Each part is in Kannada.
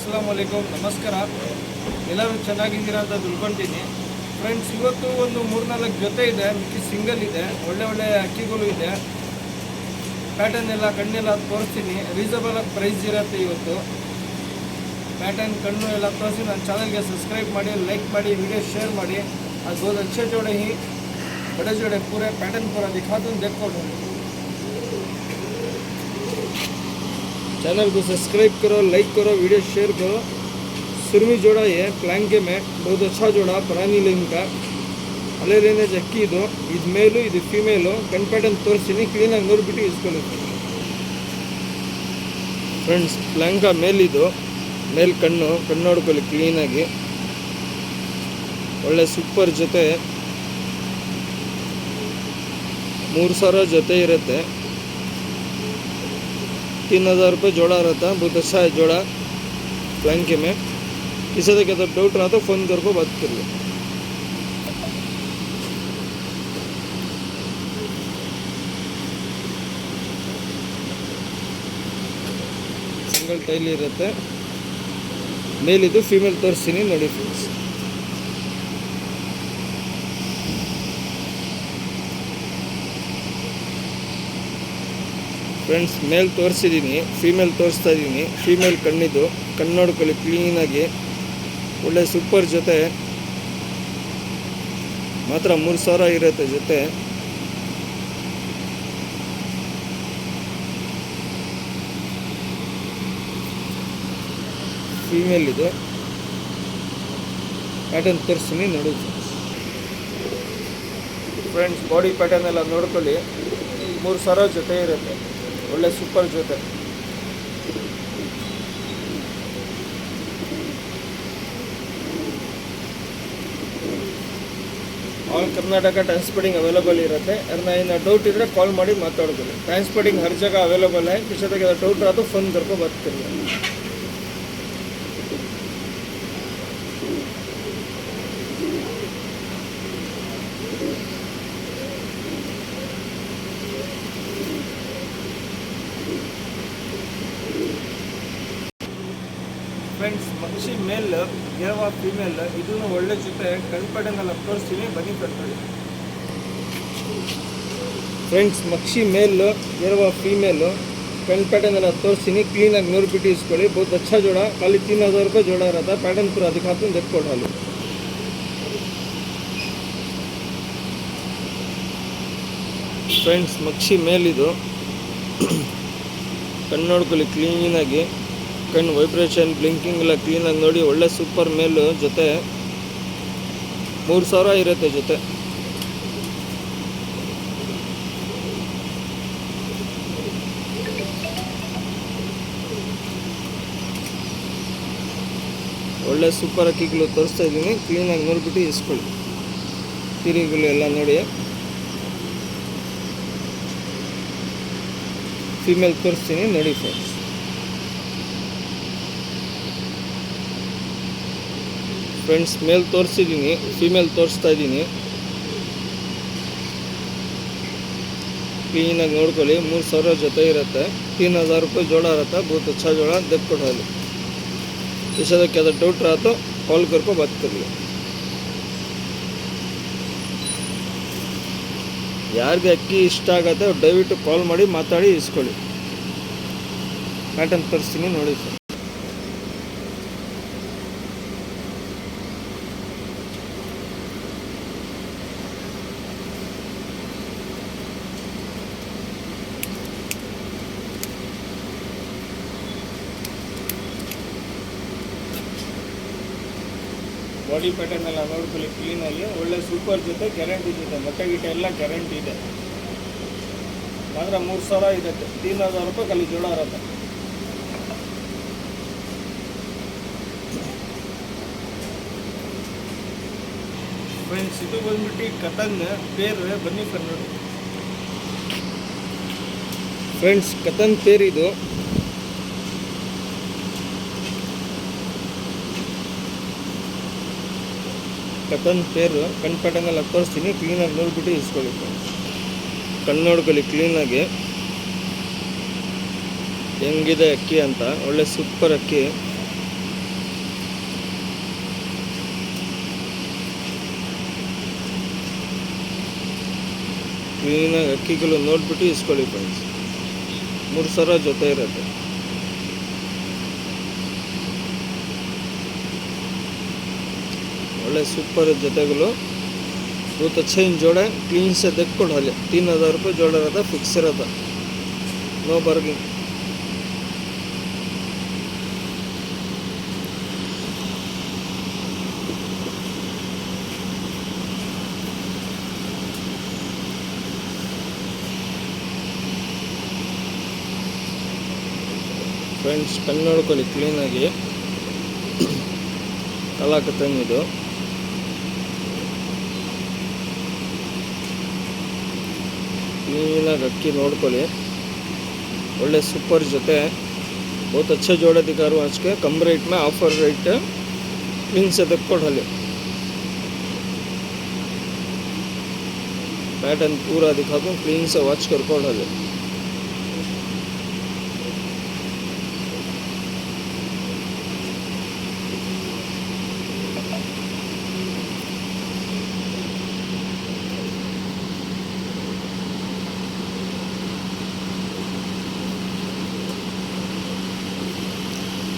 ಅಸ್ಸಲಾಮು ಅಲೈಕುಮ್, ನಮಸ್ಕಾರ. ಎಲ್ಲರೂ ಚೆನ್ನಾಗಿದ್ದೀರಾ ಅಂತ ತಿಳ್ಕೊತೀನಿ. ಫ್ರೆಂಡ್ಸ್, ಇವತ್ತು ಒಂದು 3-4 ಜೊತೆ ಇದೆ, ಮಿಕ್ಕಿ ಸಿಂಗಲ್ ಇದೆ. ಒಳ್ಳೆ ಅಕ್ಕಿಗಳು ಇದೆ. ಪ್ಯಾಟರ್ನ್ ಎಲ್ಲ ಕಣ್ಣೆಲ್ಲ ತೋರಿಸ್ತೀನಿ. ರೀಸನಬಲ್ ಪ್ರೈಸ್ ಇರುತ್ತೆ. ಇವತ್ತು ಪ್ಯಾಟರ್ನ್ ಕಣ್ಣು ಎಲ್ಲ ತೋರಿಸಿ ನನ್ನ ಚಾನಲ್ಗೆ ಸಬ್ಸ್ಕ್ರೈಬ್ ಮಾಡಿ, ಲೈಕ್ ಮಾಡಿ, ವಿಡಿयो शेयर ಮಾಡಿ. आज बहुत अच्छे जोड़े ही बड़े जोड़े पूरे पैटर्न पूरा दिखाता हूँ, देखो. चैनल को सब्सक्राइब करो, लाइक करो, वीडियो शेयर करो. सुरमी जोड़ा है प्लैंके में, बहुत अच्छा जोड़ा, पुरानी लाइन का. अले लेने जक्की ಇದು ಮೇಲು, ಇದು ಫೀಮೇಲು. ಕಣ್ ಪ್ಯಾಟರ್ನ್ ತೋರಿಸ್ತೀನಿ, ಕ್ಲೀನಾಗಿ ನೋಡಿಬಿಟ್ಟು ಇಸ್ಕೊಳ್ಳಿ ಫ್ರೆಂಡ್ಸ್. ಪ್ಲಯಾಂಕ ಮೇಲಿದು, ಮೇಲ್ ಕಣ್ಣು ನೋಡ್ಕೊಳ್ಳಿ ಕ್ಲೀನಾಗಿ. ಒಳ್ಳೆ ಸೂಪರ್ ಜೊತೆ, 3000 ಜೊತೆ ಇರುತ್ತೆ. 3000 रुपये जोड़ा रहता है. बहुत अच्छा है जोड़ा प्लैंके में. किसी का तो डाउट रहा तो फ़ोन कर को बात कर लो. सिंगल टाइल इರುತ್ತೆ. ಮೇಲಿದು ಫೀಮೇಲ್ ತೋರಿಸ್ತೀನಿ ನೋಡಿ ಫ್ರೆಂಡ್ಸ್. ಫ್ರೆಂಡ್ಸ್, ಮೇಲ್ ತೋರಿಸಿದ್ದೀನಿ, ಫೀಮೇಲ್ ತೋರಿಸ್ತಾ ಇದ್ದೀನಿ. ಫೀಮೇಲ್ ಕಣ್ಣಿದ್ದು, ಕಣ್ಣು ನೋಡ್ಕೊಳ್ಳಿ ಕ್ಲೀನಾಗಿ. ಒಳ್ಳೆ ಸೂಪರ್ ಜೊತೆ, ಮಾತ್ರ 3000 ಇರುತ್ತೆ ಜೊತೆ. ಫೀಮೇಲ್ ಇದು ಪ್ಯಾಟರ್ನ್ ತೋರಿಸ್ತೀನಿ ನೋಡಿ ಫ್ರೆಂಡ್ಸ್. ಬಾಡಿ ಪ್ಯಾಟರ್ನ್ ಎಲ್ಲ ನೋಡ್ಕೊಳ್ಳಿ. 3000 ಜೊತೆ ಇರುತ್ತೆ. ಒಳ್ಳೆ ಸೂಪರ್ ಜೊತೆ. ಆಲ್ ಕರ್ನಾಟಕ ಟ್ರಾನ್ಸ್पोर्टिंग अवेलेबल ಇರುತ್ತೆ. ಯಾರನ್ನ ಡೌಟ್ ಇದ್ದರೆ ಕಾಲ್ ಮಾಡಿ ಮಾತಾಡ್ಕೊಳ್ಳಿ. ट्रांसपोर्टिंग हर जगह अवेलेबल है. किसी का डाउट रहा तो फ़ोन करके बात करिए. ಫ್ರೆಂಡ್ಸ್, ಮಕ್ಷಿ ಮೇಲ್, ಗೆರವ ಫೀಮೇಲ್. ಇದೂ ಒಳ್ಳೆ ಜೊತೆ. ಕಣ್ ಪ್ಯಾಟರ್ನ್ ಎಲ್ಲ ತೋರಿಸ್ತೀನಿ, ಬನ್ನಿ ಕಟ್ಕೊಳ್ಳಿ ಫ್ರೆಂಡ್ಸ್. ಮಕ್ಷಿ ಮೇಲ್, ಗೆರವ ಫೀಮೇಲು, ಕಣ್ ಪ್ಯಾಟರ್ನ್ ಎಲ್ಲ ತೋರಿಸ್ತೀನಿ, ಕ್ಲೀನಾಗಿ ನೋಡಿಬಿಟ್ಟು ಇಸ್ಕೊಳ್ಳಿ. बहुत अच्छा जोड़ा. खाली 3000 रुपये जोड़ा रहता है. पैटर्न पूरा दिखाता हूँ, देखो डालो ಫ್ರೆಂಡ್ಸ್. ಮಕ್ಷಿ ಮೇಲಿದು ಕಣ್ಣು ನೋಡ್ಕೊಳ್ಳಿ ಕ್ಲೀನಾಗಿ. ಕಣ್ಣು ವೈಬ್ರೇಷನ್, ಬ್ಲಿಂಕಿಂಗ್ ಎಲ್ಲ ಕ್ಲೀನಾಗಿ ನೋಡಿ. ಒಳ್ಳೆ ಸೂಪರ್ ಮೇಲು ಜೊತೆ. 3000 ಇರುತ್ತೆ ಜೊತೆ. ಒಳ್ಳೆ ಸೂಪರ್ ಅಕ್ಕಿಗಳು ತೋರಿಸ್ತಾ ಇದ್ದೀನಿ, ಕ್ಲೀನಾಗಿ ನೋಡಿಬಿಟ್ಟು ಇಸ್ಕೊಳ್ಳಿ. ತಿರಿಗಳು ಎಲ್ಲ ನೋಡಿ. ಫೀಮೇಲ್ ತೋರಿಸ್ತೀನಿ ನೋಡಿ ಫ್ರೆಂಡ್ಸ್. ಫ್ರೆಂಡ್ಸ್, ಮೇಲ್ ತೋರಿಸಿದ್ದೀನಿ, ಫೀಮೇಲ್ ತೋರಿಸ್ತಾ ಇದ್ದೀನಿ. ಕ್ಲೀನಾಗಿ ನೋಡ್ಕೊಳ್ಳಿ. 3000 ಜೊತೆ ಇರುತ್ತೆ. 3000 रुपये जोड़ा रहता है. बहुत अच्छा जोड़ा, देखो डालो. किसी का डाउट रहा तो कॉल करके बात करिए. ಯಾರಿಗೆ ಅಕ್ಕಿ ಇಷ್ಟ ಆಗುತ್ತೆ ದಯವಿಟ್ಟು ಕಾಲ್ ಮಾಡಿ ಮಾತಾಡಿ ಇಸ್ಕೊಳ್ಳಿ. ಪ್ಯಾಟರ್ನ್ ತೋರಿಸ್ತೀನಿ ನೋಡಿ ಸರ್. ಬಾಡಿ ಪ್ಯಾಟರ್ನ್ ಎಲ್ಲ ನೋಡ್ಕೊಳ್ಳಿ ಕ್ಲೀನಾಗಿ. ಒಳ್ಳೆ ಸೂಪರ್ ಜೊತೆ, ಗ್ಯಾರಂಟಿ ಇದೆ. ಮೊಟ್ಟೆ ಗಿಟ್ಟೆ ಎಲ್ಲ ಗ್ಯಾರಂಟಿ ಇದೆ. ಮಾತ್ರ 3000 ಇದೆ. 3000 रुपये खाली जोड़ा रहता. ಫ್ರೆಂಡ್ಸ್, ಇದು ಬಂದ್ಬಿಟ್ಟು ಕತನ್ ಪೇರ್. ಬನ್ನಿ ಸರ್ ನೋಡಿ ಫ್ರೆಂಡ್ಸ್. ಕತನ್ ಪೇರ್ ಇದು. ಕತನ್ ಪೇರು. ಕಣ್ ಪ್ಯಾಟರ್ನ್ ಎಲ್ಲ ತೋರಿಸ್ತೀನಿ, ಕ್ಲೀನಾಗಿ ನೋಡಿಬಿಟ್ಟು ಇಸ್ಕೊಳ್ಳಿ ಫ್ರೆಂಡ್ಸ್. ಕಣ್ಣು ನೋಡ್ಕೊಳ್ಳಿ ಕ್ಲೀನಾಗಿ ಹೆಂಗಿದೆ ಅಕ್ಕಿ ಅಂತ. ಒಳ್ಳೆ ಸೂಪರ್ ಅಕ್ಕಿ. ಕ್ಲೀನಾಗಿ ಅಕ್ಕಿಗಳು ನೋಡಿಬಿಟ್ಟು ಇಸ್ಕೊಳ್ಳಿ ಫ್ರೆಂಡ್ಸ್. 3 ಜೊತೆ ಇರುತ್ತೆ. ಒಳ್ಳೆ सुपर जतेगुलो बहुत अच्छे इन जोड़े क्लीन से देख को ढाले 3000 रुपये जोड़ा रहता, फिक्स रहता, नो बार्गिंग. ಫ್ರೆಂಡ್ಸ್ ಕಣ್ಣು ನೋಡ್ಕೊಳ್ಳಿ ಕ್ಲೀನಾಗಿ ಕಲಾಕತ್ತಂಗಿದು. क्लीनाಗಿ अक्की नोड़कोली ಒಳ್ಳೆ सुपर जोते बहुत अच्छे जोड़े दिखा रहा हूँ आज के कम रेट में ऑफर रेट क्लीन से देखो ढाले पैटर्न पूरा दिखा दूँ क्लीन से वॉच करको ढाले.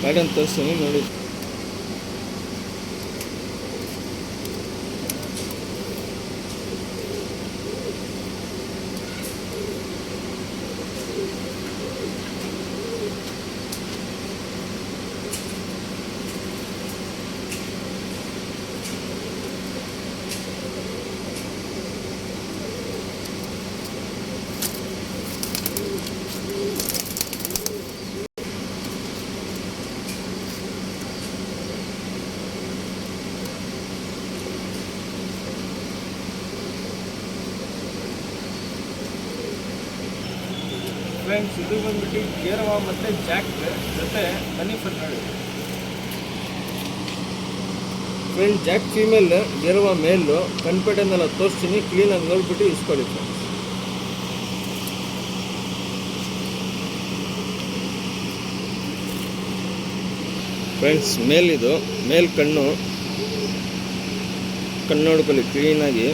पैटर्न तोरिस्ತೀನಿ ನೋಡಿ. ಫ್ರೆಂಡ್ಸ್ ಇದು ಬಂದ್ಬಿಟ್ಟು ಗೇರವ ಮತ್ತು ಜಾಕ್ ಜೊತೆ ಹನಿ ಫರ್ನಾಡಿ. ಫ್ರೆಂಡ್ಸ್ ಜಾಕ್ ಫೀಮೇಲ್, ಗೇರವ ಮೇಲು, ಕನ್ಪೇಟನ್ನೆಲ್ಲ ತೋರಿಸ್ತೀನಿ, ಕ್ಲೀನಾಗಿ ನೋಡ್ಬಿಟ್ಟು ಇಸ್ಕೊಳ್ಳಿ ಫ್ರೆಂಡ್ಸ್. ಫ್ರೆಂಡ್ಸ್ ಮೇಲಿದು ಮೇಲ್ ಕಣ್ಣು ನೋಡ್ಕೊಳ್ಳಿ ಕ್ಲೀನಾಗಿ.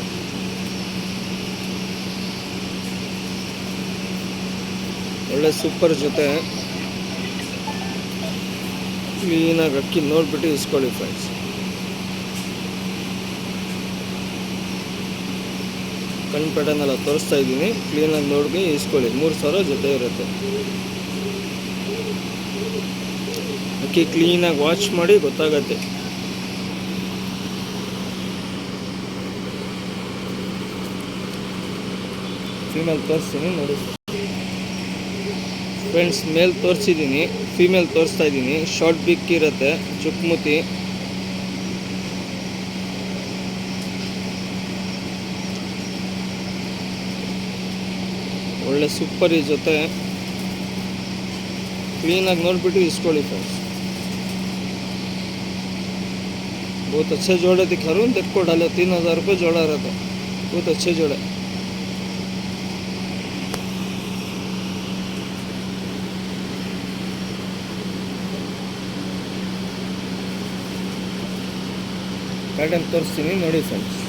ಒಳ್ಳೆ ಸೂಪರ್ ಜೊತೆ ಕ್ಲೀನಾಗಿ ಅಕ್ಕಿ ನೋಡ್ಬಿಟ್ಟು ಇಸ್ಕೊಳ್ಳಿ ಫ್ರೆಂಡ್ಸ್. ಕಣ್ಣು ಪೆಟನ್ನೆಲ್ಲ ತೋರಿಸ್ತಾ ಇದ್ದೀನಿ, ಕ್ಲೀನಾಗಿ ನೋಡಿ ಇಸ್ಕೊಳ್ಳಿ. 3000 ಜೊತೆ ಇರುತ್ತೆ. ಅಕ್ಕಿ ಕ್ಲೀನಾಗಿ ವಾಚ್ ಮಾಡಿ ಗೊತ್ತಾಗತ್ತೆ. ಫೀಮೇಲ್ ತೋರಿಸ್ತೀನಿ ನೋಡಿ ಫ್ರೆಂಡ್ಸ್. ಮೇಲ್ ತೋರಿಸಿದ್ದೀನಿ, ಫೀಮೇಲ್ ತೋರಿಸ್ತಾ ಇದ್ದೀನಿ. ಶಾರ್ಟ್ ಬಿಕ್ ಇರುತ್ತೆ, ಚುಕ್ಮುತಿ. ಒಳ್ಳೆ ಸೂಪರ್ ಈ ಜೊತೆ ಕ್ಲೀನಾಗಿ ನೋಡಿಬಿಟ್ಟು ಇಸ್ಕೊಳ್ಳಿ ಫ್ರೆಂಡ್ಸ್. बहुत अच्छे जोड़े दिखा रहा हूँ, देखो डाले 3000 रुपये जोड़ा रहता, बहुत अच्छे जोड़े. पैटर्न तोरिस्ತೀನಿ ನೋಡಿ ಫ್ರೆಂಡ್ಸ್.